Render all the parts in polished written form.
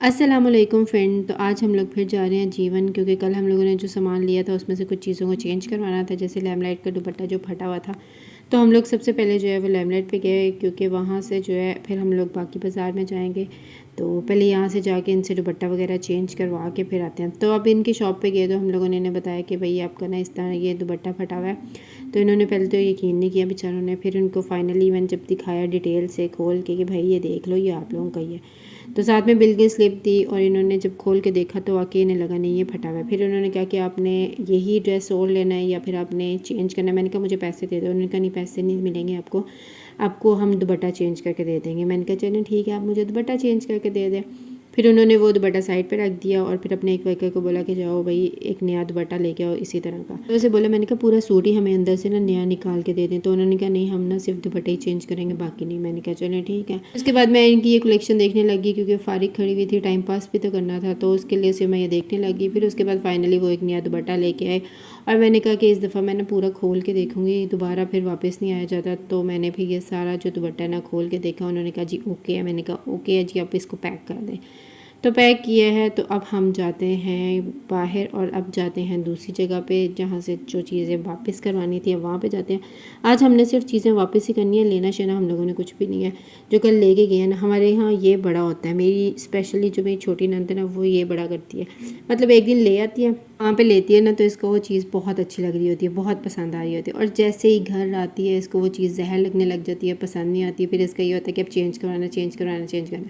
अस्सलामुअलैकुम फ्रेंड। तो आज हम लोग फिर जा रहे हैं जीवन, क्योंकि कल हम लोगों ने जो सामान लिया था उसमें से कुछ चीज़ों को चेंज करवाना था, जैसे लैमलाइट का दुपट्टा जो फटा हुआ था। तो हम लोग सबसे पहले जो है वो लैमलाइट पे गए, क्योंकि वहाँ से जो है फिर हम लोग बाकी बाज़ार में जाएंगे। तो पहले यहाँ से जाके इनसे दुपट्टा वगैरह चेंज करवा के फिर आते हैं। तो अब इनकी शॉप पे गए तो हम लोगों ने इन्हें बताया कि भाई आपका ना इस तरह ये दुपट्टा फटा हुआ है। तो इन्होंने पहले तो यकीन नहीं किया बेचारों ने, फिर उनको फाइनली मैंने जब दिखाया डिटेल से खोल के कि भाई ये देख लो, ये आप लोगों का ही है। तो साथ में बिल की स्लिप दी और इन्होंने जब खोल के देखा तो वाकई इन्हें लगा नहीं ये फटा हुआ है। फिर उन्होंने कहा कि आपने यही ड्रेस और लेना है या फिर आपने चेंज करना है। मैंने कहा मुझे पैसे दे दो। उन्होंने कहा नहीं, पैसे नहीं मिलेंगे आपको, आपको हम दुपट्टा चेंज करके दे देंगे। मैंने कहा चलें ठीक है, आप मुझे दुपट्टा चेंज करके दे दें। फिर उन्होंने वो दुपट्टा साइड पे रख दिया और फिर अपने एक वर्कर को बोला कि जाओ भाई एक नया दुपट्टा लेके आओ इसी तरह का। तो उसे बोला, मैंने कहा पूरा सूट ही हमें अंदर से ना नया निकाल के दे दें। तो उन्होंने कहा नहीं, हम ना सिर्फ दुपट्टे ही चेंज करेंगे, बाकी नहीं। मैंने कहा चलें ठीक है। उसके बाद मैं इनकी ये कलेक्शन देखने लगी, क्योंकि फारिग खड़ी हुई थी, टाइम पास भी तो करना था, तो उसके लिए से मैं ये देखने लगी। फिर उसके बाद फाइनली वो एक नया दुपट्टा लेके आए और मैंने कहा कि इस दफ़ा मैं ना पूरा खोल के देखूँगी, दोबारा फिर वापस नहीं आया जाता। तो मैंने भी ये सारा जो दुपट्टा ना खोल के देखा। उन्होंने कहा जी ओके है। मैंने कहा ओके है जी, आप इसको पैक कर दें। तो पैक किया है। तो अब हम जाते हैं बाहर और अब जाते हैं दूसरी जगह पे, जहाँ से जो चीज़ें वापस करवानी थी वहाँ पे जाते हैं। आज हमने सिर्फ चीज़ें वापस ही करनी है, लेना शेना हम लोगों ने कुछ भी नहीं है। जो कल लेके गए हैं ना, हमारे यहाँ ये बड़ा होता है। मेरी स्पेशली जो मेरी छोटी नंद है ना, वो ये बड़ा करती है। मतलब एक दिन ले आती है, वहाँ पे लेती है ना, तो इसको वो चीज़ बहुत अच्छी लग रही होती है, बहुत पसंद आ रही होती है। और जैसे ही घर आती है इसको वो चीज़ जहर लगने लग जाती है, पसंद नहीं आती। फिर इसका ये होता है कि अब चेंज करवाना, चेंज करवाना, चेंज करना।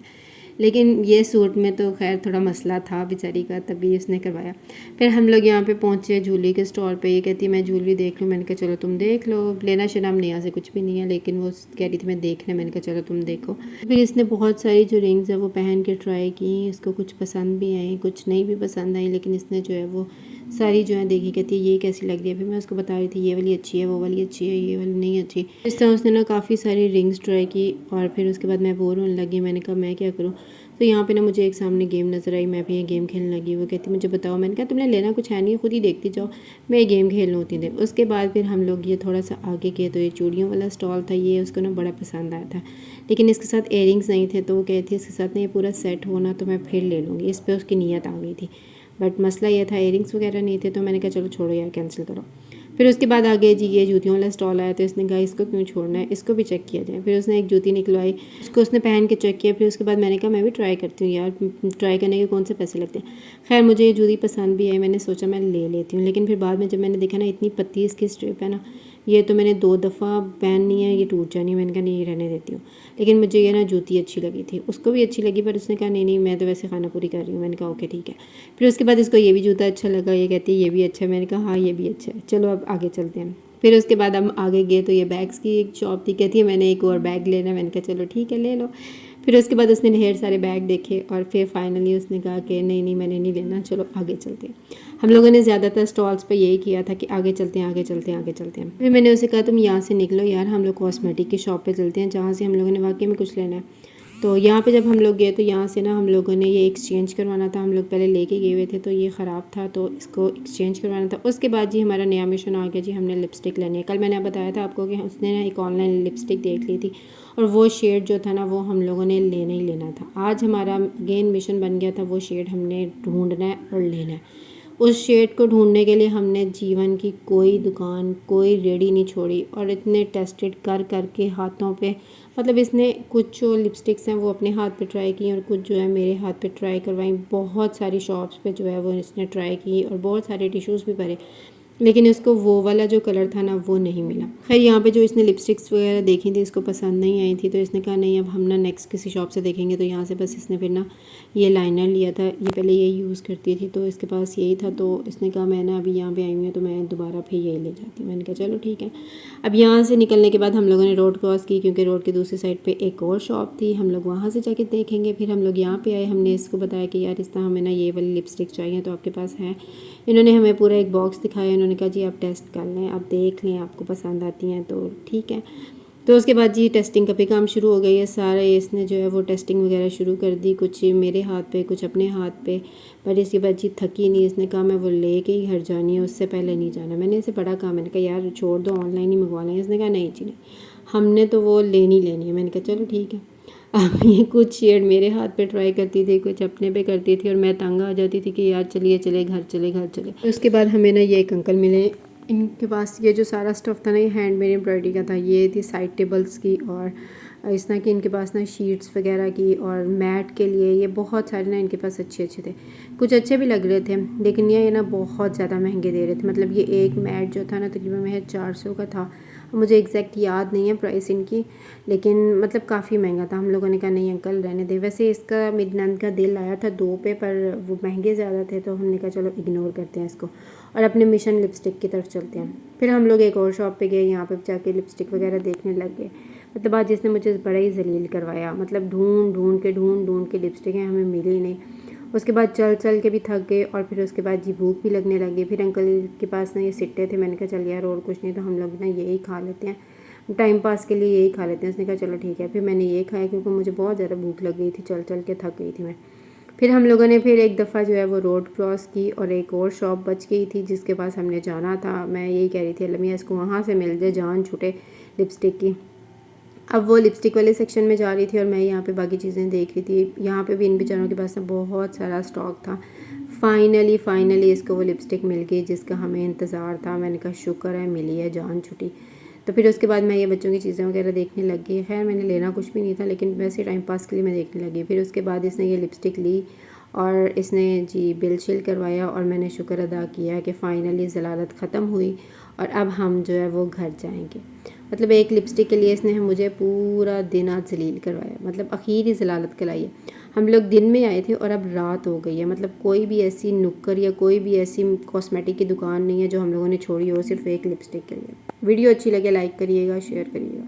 लेकिन ये सूट में तो खैर थोड़ा मसला था बेचारी का, तभी उसने करवाया। फिर हम लोग यहाँ पे पहुँचे ज्वेलरी के स्टोर पे। ये कहती है मैं ज्वेलरी देख लूँ। मैंने कहा चलो तुम देख लो, लेना शेना हमने यहाँ से कुछ भी नहीं है, लेकिन वो कह रही थी मैं देखना। मैंने कहा चलो तुम देखो। फिर इसने बहुत सारी जो रिंग्स है वो पहन के ट्राई की। इसको कुछ पसंद भी आई, कुछ नहीं भी पसंद आई, लेकिन इसने जो है वो सारी जो है देखी। कहती है ये कैसी लग रही है। फिर मैं उसको बता रही थी ये वाली अच्छी है, वो वाली अच्छी है, ये वाली नहीं अच्छी। इस तरह उसने ना काफ़ी सारी रिंग्स ट्राई की और फिर उसके बाद मैं बोर होने लगी। मैंने कहा मैं क्या करूँ। तो यहाँ पे ना मुझे एक सामने गेम नज़र आई, मैं भी ये गेम खेलने लगी। वो कहती मुझे बताओ। मैंने कहा तुमने लेना कुछ है नहीं, खुद ही देखती जाओ, मैं ये गेम खेल लूँ उतनी देर। उसके बाद फिर हम लोग ये थोड़ा सा आगे गए, तो ये चूड़ियों वाला स्टॉल था, ये उसको ना बड़ा पसंद आया था, लेकिन इसके साथ इयरिंग्स नहीं थे। तो वो कहती इसके साथ ना ये पूरा सेट होना तो मैं फिर ले लूँगी। इस पर उसकी नीयत आ गई थी, बट मसला ये था इयरिंग्स वगैरह नहीं थे। तो मैंने कहा चलो छोड़ो यार, कैंसिल करो। फिर उसके बाद आगे जी ये जूतियों वाला स्टॉल आया, तो इसने कहा इसको क्यों छोड़ना है, इसको भी चेक किया जाए। फिर उसने एक जूती निकलवाई, उसको उसने पहन के चेक किया। फिर उसके बाद मैंने कहा मैं भी ट्राई करती हूँ यार, ट्राई करने के कौन से पैसे लगते हैं। खैर मुझे ये जूती पसंद भी आई, मैंने सोचा मैं ले लेती हूँ। लेकिन फिर बाद में जब मैंने देखा ना इतनी पतली इसकी स्ट्रिप है ना, ये तो मैंने 2 दफ़ा पहननी है, ये टूट जानी है। मैंने कहा नहीं रहने देती हूँ। लेकिन मुझे ये ना जूती अच्छी लगी थी, उसको भी अच्छी लगी, पर उसने कहा नहीं नहीं मैं तो वैसे खाना पूरी कर रही हूँ। मैंने कहा ओके ठीक है। फिर उसके बाद इसको ये भी जूता अच्छा लगा, ये कहती है ये भी अच्छा है। मैंने कहा हाँ ये भी अच्छा है, चलो अब आगे चलते हैं। फिर उसके बाद हम आगे गए तो ये बैग्स की एक शॉप थी। कहती है मैंने एक और बैग लेना है। मैंने कहा चलो ठीक है ले लो। फिर उसके बाद उसने ढेर सारे बैग देखे और फिर फाइनली उसने कहा कि नहीं नहीं मैंने नहीं लेना, चलो आगे चलते हैं। हम लोगों ने ज़्यादातर स्टॉल्स पे यही किया था कि आगे चलते हैं, आगे चलते हैं, आगे चलते हैं। फिर मैंने उसे कहा तुम यहाँ से निकलो यार, हम लोग कॉस्मेटिक की शॉप पे चलते हैं, जहाँ से हम लोगों ने वाकई में कुछ लेना है। तो यहाँ पे जब हम लोग गए तो यहाँ से ना हम लोगों ने ये एक्सचेंज करवाना था। हम लोग पहले लेके गए हुए थे तो ये ख़राब था, तो इसको एक्सचेंज करवाना था। उसके बाद जी हमारा नया मिशन आ गया जी, हमने लिपस्टिक लेनी है। कल मैंने बताया था आपको कि उसने ना एक ऑनलाइन लिपस्टिक देख ली थी और वो शेड जो था ना वो हम लोगों ने लेना ही लेना था। आज हमारा अगेन मिशन बन गया था, वो शेड हमने ढूंढना है और लेना है। उस शेड को ढूंढने के लिए हमने जीवन की कोई दुकान, कोई रेडी नहीं छोड़ी और इतने टेस्टेड कर करके हाथों पे, मतलब इसने कुछ जो लिपस्टिक्स हैं वो अपने हाथ पे ट्राई की और कुछ जो है मेरे हाथ पे ट्राई करवाई। बहुत सारी शॉप्स पे जो है वो इसने ट्राई की और बहुत सारे टिश्यूज़ भी भरे, लेकिन इसको वो वाला जो कलर था ना वो नहीं मिला। खैर यहाँ पे जो इसने लिपस्टिक्स वगैरह देखी थी इसको पसंद नहीं आई थी, तो इसने कहा नहीं अब हम ना नेक्स्ट किसी शॉप से देखेंगे। तो यहाँ से बस इसने फिर ना ये लाइनर लिया था, ये पहले यही यूज़ करती थी तो इसके पास यही था। तो इसने कहा मैं ना अभी यहाँ पे आई हुई हूँ तो मैं दोबारा फिर यही ले जाती हूँ। मैंने कहा चलो ठीक है। अब यहाँ से निकलने के बाद हम लोगों ने रोड क्रॉस की, क्योंकि रोड की दूसरी साइड पर एक और शॉप थी, हम लोग वहाँ से जाके देखेंगे। फिर हम लोग यहाँ पर आए, हमने इसको बताया कि यार इस तरह हमें ना ये वाली लिपस्टिक चाहिए, तो आपके पास है। इन्होंने हमें पूरा एक बॉक्स दिखाया, इन्होंने कहा जी आप टेस्ट कर लें, आप देख लें, आपको पसंद आती हैं तो ठीक है। तो उसके बाद जी टेस्टिंग का भी काम शुरू हो गई है सारा। इसने जो है वो टेस्टिंग वगैरह शुरू कर दी, कुछ मेरे हाथ पे कुछ अपने हाथ पे। पर इसके बाद जी थकी नहीं, इसने कहा मैं वो ले के ही घर जानी है, उससे पहले नहीं जाना। मैंने इसे बड़ा कहा, मैंने कहा यार छोड़ दो ऑनलाइन ही मंगवा लें। इसने कहा नहीं जी नहीं, हमने तो वो लेनी लेनी है। मैंने कहा चलो ठीक है। अब ये कुछ शेड मेरे हाथ पे ट्राई करती थी, कुछ अपने पे करती थी और मैं तंग आ जाती थी कि यार चलिए चले घर चले घर चले। उसके बाद हमें ना ये एक अंकल मिले, इनके पास ये जो सारा स्टफ़ था ना ये हैंडमेड एम्ब्रॉयडरी का था। ये थी साइड टेबल्स की और इस तरह की इनके पास ना शीट्स वगैरह की और मैट के लिए ये बहुत सारे ना इनके पास अच्छे अच्छे थे। कुछ अच्छे भी लग रहे थे लेकिन ये ना बहुत ज़्यादा महंगे दे रहे थे। मतलब ये एक मैट जो था ना तकरीबन महज 400 का था। मुझे एग्जैक्ट याद नहीं है प्राइस इनकी, लेकिन मतलब काफ़ी महंगा था। हम लोगों ने कहा नहीं अंकल रहने दे। वैसे इसका मेरी नंद का दिल आया था 2 पे, पर वो महंगे ज़्यादा थे तो हमने कहा चलो इग्नोर करते हैं इसको और अपने मिशन लिपस्टिक की तरफ चलते हैं। फिर हम लोग एक और शॉप पे गए, यहाँ पे जाके लिपस्टिक वगैरह देखने लग गए। मतलब आज इसने मुझे बड़ा ही जलील करवाया। मतलब ढूंढ के लिपस्टिकें हमें मिली नहीं। उसके बाद चल चल के भी थक गए और फिर उसके बाद जी भूख भी लगने लगी। फिर अंकल के पास ना ये सिट्टे थे, मैंने कहा चल यार और कुछ नहीं तो हम लोग ना यही खा लेते हैं, टाइम पास के लिए यही खा लेते हैं। उसने कहा चलो ठीक है। फिर मैंने ये खाया क्योंकि मुझे बहुत ज़्यादा भूख लग गई थी, चल चल के थक गई थी मैं। फिर हम लोगों ने फिर एक दफ़ा जो है वो रोड क्रॉस की और एक और शॉप बच गई थी जिसके पास हमने जाना था। मैं यही कह रही थी अलमिया इसको वहाँ से मिल जाए जान छूटे लिपस्टिक की। अब वो लिपस्टिक वाले सेक्शन में जा रही थी और मैं यहाँ पे बाकी चीज़ें देख रही थी। यहाँ पे भी इन बेचारों के पास ना बहुत सारा स्टॉक था। फाइनली इसको वो लिपस्टिक मिल गई जिसका हमें इंतज़ार था। मैंने कहा शुक्र है मिली है, जान छुटी। तो फिर उसके बाद मैं ये बच्चों की चीज़ें वगैरह देखने लग गई। खैर मैंने लेना कुछ भी नहीं था लेकिन वैसे टाइम पास के लिए मैं देखने लगी। फिर उसके बाद इसने ये लिपस्टिक ली और इसने जी बिल शिल करवाया और मैंने शुक्र अदा किया कि फ़ाइनली ज़लालत ख़त्म हुई और अब हम जो है वो घर जाएंगे। मतलब एक लिपस्टिक के लिए इसने मुझे पूरा दिन आज जलील करवाया। मतलब आखिरी ज़लालत कराई है। हम लोग दिन में आए थे और अब रात हो गई है। मतलब कोई भी ऐसी नुक्कड़ या कोई भी ऐसी कॉस्मेटिक की दुकान नहीं है जो हम लोगों ने छोड़ी हो सिर्फ एक लिपस्टिक के लिए। वीडियो अच्छी लगे लाइक करिएगा, शेयर करिएगा।